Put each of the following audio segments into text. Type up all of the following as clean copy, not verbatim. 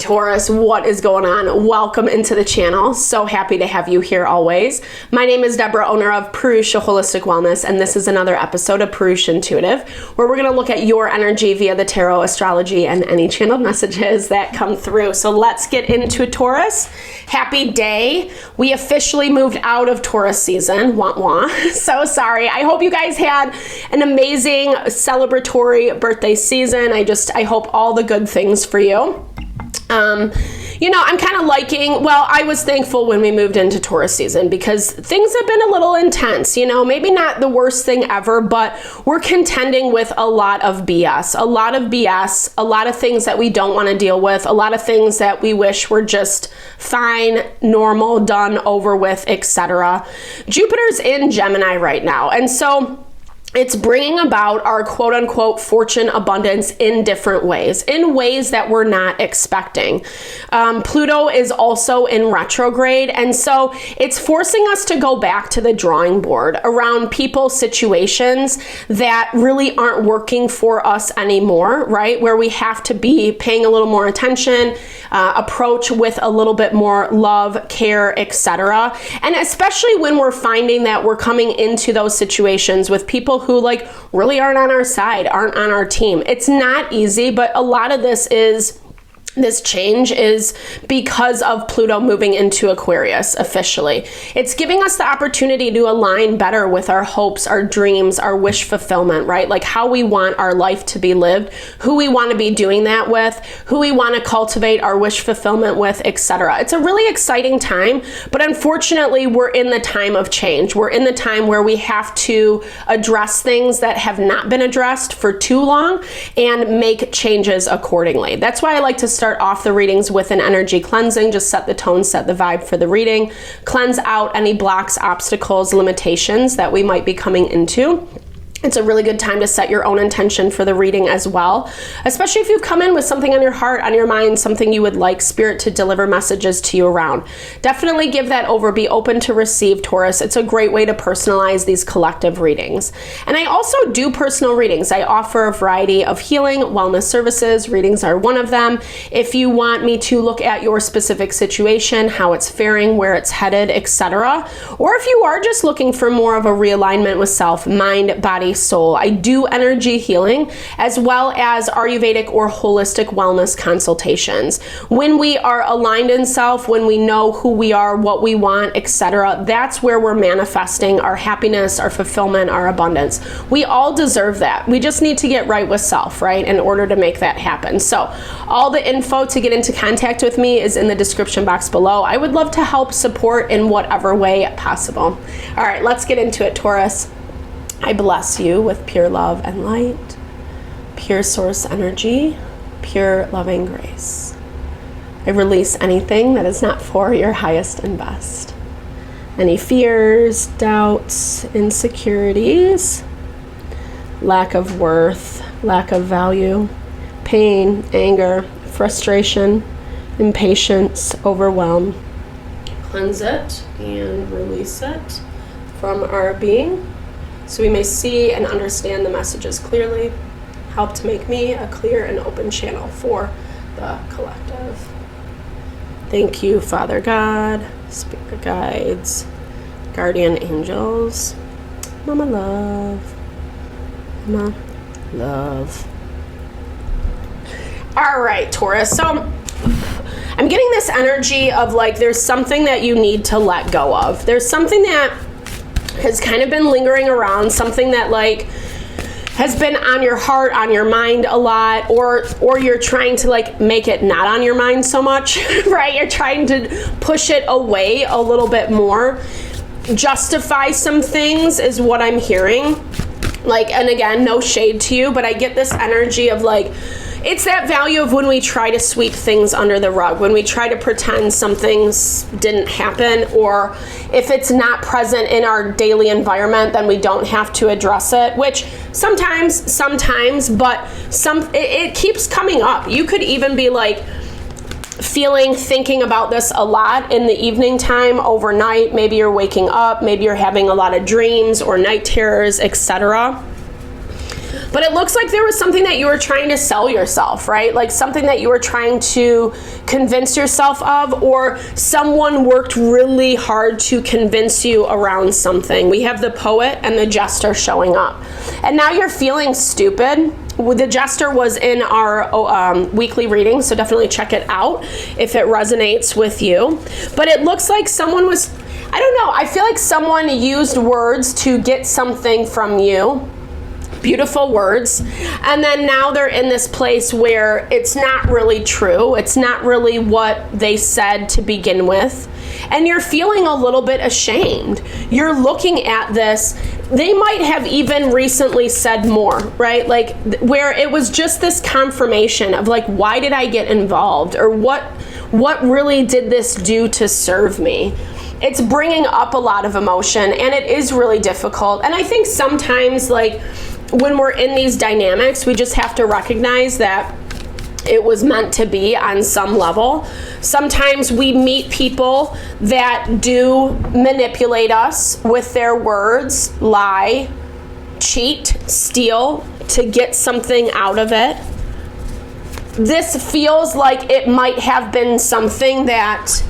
Taurus, what is going on? Welcome into the channel. So happy to have you here always. My name is Deborah, owner of Purusha Holistic Wellness, and this is another episode of Purusha Intuitive, where we're going to look at your energy via the tarot, astrology, and any channeled messages that come through. So let's get into it, Taurus. Happy day. We officially moved out of Taurus season. Wah wah. So sorry. I hope you guys had an amazing celebratory birthday season. I hope all the good things for you. I'm kind of I was thankful when we moved into Taurus season because things have been a little intense, maybe not the worst thing ever, but we're contending with a lot of BS, a lot of things that we don't want to deal with, a lot of things that we wish were just fine, normal, done, over with, etc. Jupiter's in Gemini right now. And so it's bringing about our quote unquote fortune abundance in different ways, in ways that we're not expecting. Pluto is also in retrograde. And so it's forcing us to go back to the drawing board around people, situations that really aren't working for us anymore, right? Where we have to be paying a little more attention, approach with a little bit more love, care, etc. And especially when we're finding that we're coming into those situations with people who really aren't on our side, aren't on our team. It's not easy, but a lot of this change is because of Pluto moving into Aquarius officially. It's giving us the opportunity to align better with our hopes, our dreams, our wish fulfillment, right? Like how we want our life to be lived, who we want to be doing that with, who we want to cultivate our wish fulfillment with, etc. It's a really exciting time, but unfortunately, we're in the time of change. We're in the time where we have to address things that have not been addressed for too long and make changes accordingly. That's why I like to start off the readings with an energy cleansing. Just set the tone, set the vibe for the reading, cleanse out any blocks, obstacles, limitations that we might be coming into. It's a really good time to set your own intention for the reading as well, especially if you've come in with something on your heart, on your mind, something you would like Spirit to deliver messages to you around. Definitely give that over. Be open to receive, Taurus. It's a great way to personalize these collective readings. And I also do personal readings. I offer a variety of healing, wellness services. Readings are one of them. If you want me to look at your specific situation, how it's faring, where it's headed, etc., or if you are just looking for more of a realignment with self, mind, body, soul, I do energy healing as well as Ayurvedic or holistic wellness consultations. When we are aligned in self, when we know who we are, what we want, etc., that's where we're manifesting our happiness, our fulfillment, our abundance. We all deserve that. We just need to get right with self, right, in order to make that happen. So all the info to get into contact with me is in the description box below. I would love to help support in whatever way possible. All right, let's get into it, Taurus. I bless you with pure love and light, pure source energy, pure loving grace. I release anything that is not for your highest and best. Any fears, doubts, insecurities, lack of worth, lack of value, pain, anger, frustration, impatience, overwhelm. Cleanse it and release it from our being, so we may see and understand the messages clearly. Help to make me a clear and open channel for the collective. Thank you, Father God, Spirit guides, guardian angels, Mama Love, Mama Love. All right, Taurus. So I'm getting this energy of there's something that you need to let go of. There's something that has kind of been lingering around, something that has been on your heart, on your mind a lot, or you're trying to make it not on your mind so much, right? You're trying to push it away a little bit more. Justify some things is what I'm hearing. And again, no shade to you, but I get this energy of it's that value of when we try to sweep things under the rug, when we try to pretend some things didn't happen, or if it's not present in our daily environment, then we don't have to address it, which sometimes, but it keeps coming up. You could even be thinking about this a lot in the evening time, overnight. Maybe you're waking up, maybe you're having a lot of dreams or night terrors, etc. But it looks like there was something that you were trying to sell yourself, right? Like something that you were trying to convince yourself of, or someone worked really hard to convince you around something. We have the Poet and the Jester showing up. And now you're feeling stupid. The Jester was in our weekly reading, so definitely check it out if it resonates with you. But it looks like someone was, I don't know, I feel like someone used words to get something from you. Beautiful words. And then now they're in this place where it's not really true. It's not really what they said to begin with. And you're feeling a little bit ashamed. You're looking at this. They might have even recently said more, right? Like where it was just this confirmation of like, why did I get involved? Or what really did this do to serve me? It's bringing up a lot of emotion, and it is really difficult. And I think sometimes like when we're in these dynamics, we just have to recognize that it was meant to be on some level. Sometimes we meet people that do manipulate us with their words, lie, cheat, steal to get something out of it. This feels like it might have been something that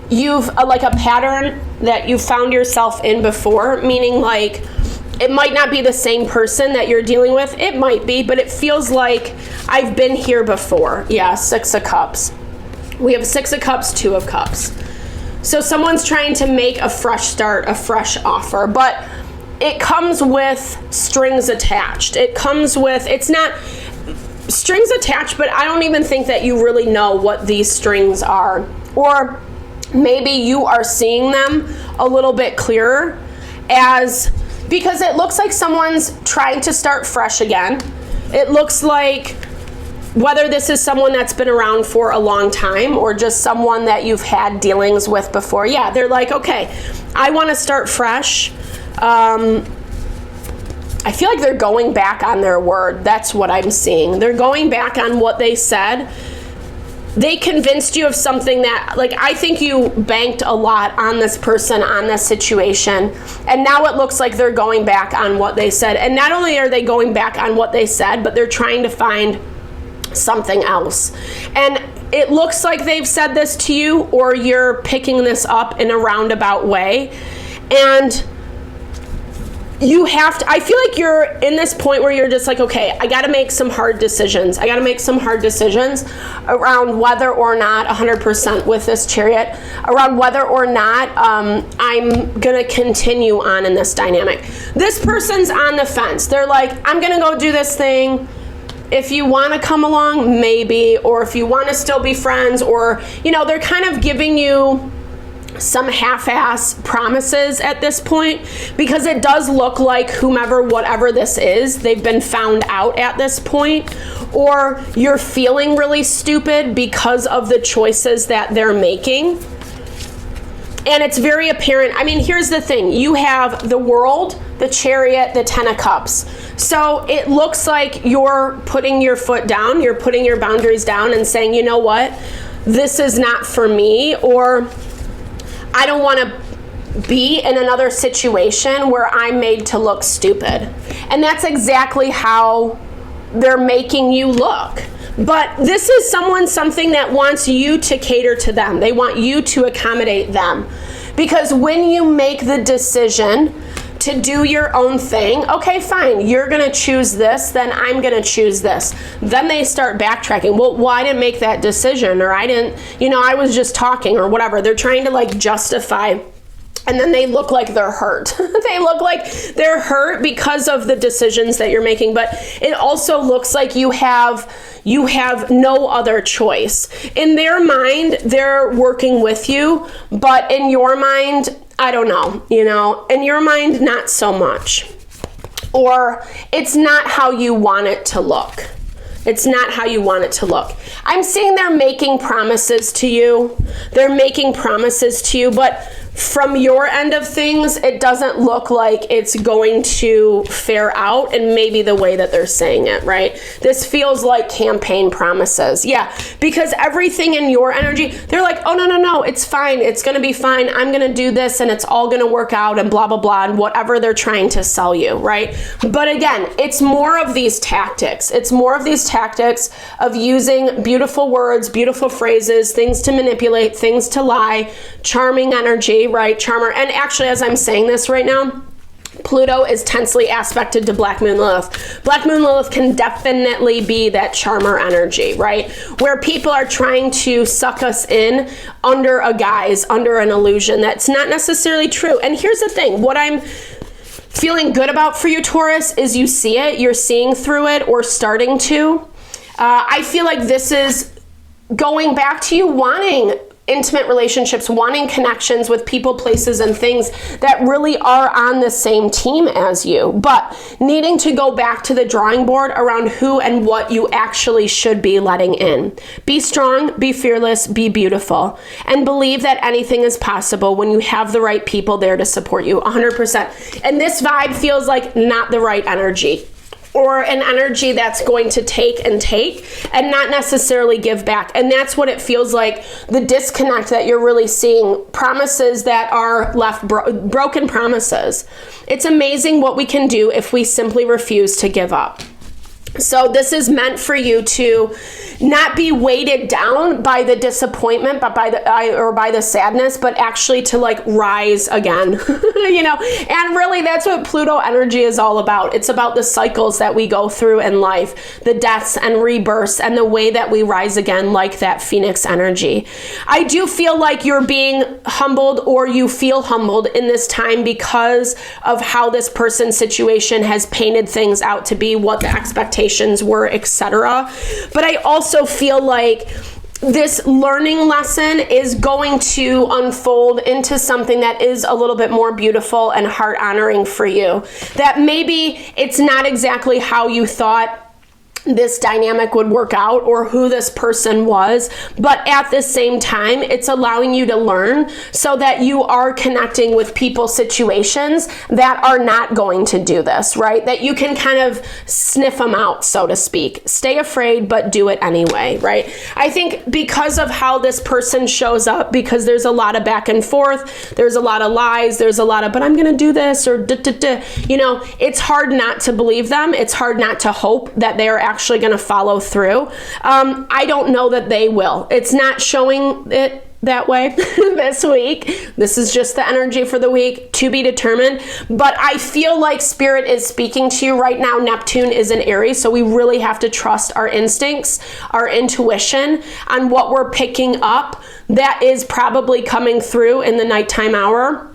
you've, like a pattern that you found yourself in before, meaning like, it might not be the same person that you're dealing with. It might be, but it feels like I've been here before. Yeah, 6 of Cups. We have 6 of Cups, 2 of Cups. So someone's trying to make a fresh start, a fresh offer, but it comes with strings attached. It comes with, it's not strings attached, but I don't even think that you really know what these strings are. Or maybe you are seeing them a little bit clearer because it looks like someone's trying to start fresh again. It looks like whether this is someone that's been around for a long time or just someone that you've had dealings with before. Yeah, they're like, okay, I want to start fresh. I feel like they're going back on their word. That's what I'm seeing. They're going back on what they said. They convinced you of something that, like, I think you banked a lot on this person, on this situation, and now it looks like they're going back on what they said. And not only are they going back on what they said, but they're trying to find something else. And it looks like they've said this to you, or you're picking this up in a roundabout way. And you have to, I feel like you're in this point where you're just like, okay, I got to make some hard decisions. I got to make some hard decisions around whether or not 100% with this Chariot, around whether or not I'm going to continue on in this dynamic. This person's on the fence. They're like, I'm going to go do this thing. If you want to come along, maybe, or if you want to still be friends, or, you know, they're kind of giving you some half-ass promises at this point, because it does look like whomever, whatever this is, they've been found out at this point, or you're feeling really stupid because of the choices that they're making. And it's very apparent. I mean, here's the thing. You have the World, the Chariot, the 10 of Cups. So it looks like you're putting your foot down, you're putting your boundaries down and saying, you know what, this is not for me, or I don't want to be in another situation where I'm made to look stupid. And that's exactly how they're making you look. But this is something that wants you to cater to them. They want you to accommodate them. Because when you make the decision to do your own thing, okay, fine, you're going to choose this, then I'm going to choose this. Then they start backtracking. Well, I didn't make that decision, or I didn't, I was just talking, or whatever. They're trying to like justify, and then they look like they're hurt. They look like they're hurt because of the decisions that you're making, but it also looks like you have no other choice. In their mind, they're working with you, but in your mind, I don't know, in your mind, not so much. Or it's not how you want it to look. It's not how you want it to look. I'm seeing they're making promises to you. They're making promises to you, but from your end of things, it doesn't look like it's going to fare out in maybe the way that they're saying it, right? This feels like campaign promises. Yeah, because everything in your energy, they're like, oh, no, it's fine. It's going to be fine. I'm going to do this and it's all going to work out and blah, blah, blah, and whatever they're trying to sell you, right? But again, it's more of these tactics. It's more of these tactics of using beautiful words, beautiful phrases, things to manipulate, things to lie, charming energy, right? Charmer. And actually, as I'm saying this right now, Pluto is tensely aspected to Black Moon Lilith. Black Moon Lilith can definitely be that charmer energy, right? Where people are trying to suck us in under a guise, under an illusion that's not necessarily true. And here's the thing, what I'm feeling good about for you, Taurus, is you see it, you're seeing through it, or starting to. I feel like this is going back to you wanting intimate relationships, wanting connections with people, places, and things that really are on the same team as you, but needing to go back to the drawing board around who and what you actually should be letting in. Be strong, be fearless, be beautiful, and believe that anything is possible when you have the right people there to support you 100%. And this vibe feels like not the right energy, or an energy that's going to take and not necessarily give back. And that's what it feels like, the disconnect that you're really seeing, promises that are left broken promises. It's amazing what we can do if we simply refuse to give up. So this is meant for you to not be weighted down by the disappointment, but by the sadness, but actually to like rise again, you know. And really, that's what Pluto energy is all about. It's about the cycles that we go through in life, the deaths and rebirths, and the way that we rise again, like that Phoenix energy. I do feel like you're being humbled, or you feel humbled in this time because of how this person's situation has painted things out to be, what the expectations were, etc. But I also feel like this learning lesson is going to unfold into something that is a little bit more beautiful and heart honoring for you. That maybe it's not exactly how you thought this dynamic would work out, or who this person was, but at the same time, it's allowing you to learn so that you are connecting with people, situations that are not going to do this, right? That you can kind of sniff them out, so to speak. Stay afraid, but do it anyway, right? I think because of how this person shows up, because there's a lot of back and forth, there's a lot of lies, there's a lot of, but I'm going to do this, or you know, it's hard not to believe them. It's hard not to hope that they are actually going to follow through. I don't know that they will. It's not showing it that way this week. This is just the energy for the week, to be determined. But I feel like Spirit is speaking to you right now. Neptune is in Aries, so we really have to trust our instincts, our intuition on what we're picking up that is probably coming through in the nighttime hour.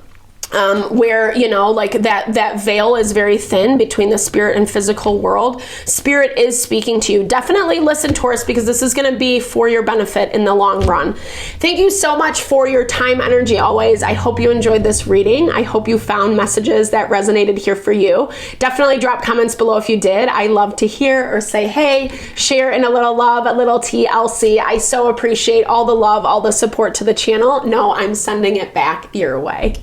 Where, you know, like that veil is very thin between the spirit and physical world. Spirit is speaking to you. Definitely listen, Taurus, because this is going to be for your benefit in the long run. Thank you so much for your time, energy, always. I hope you enjoyed this reading. I hope you found messages that resonated here for you. Definitely drop comments below if you did. I love to hear or say, hey, share in a little love, a little TLC. I so appreciate all the love, all the support to the channel. No, I'm sending it back your way.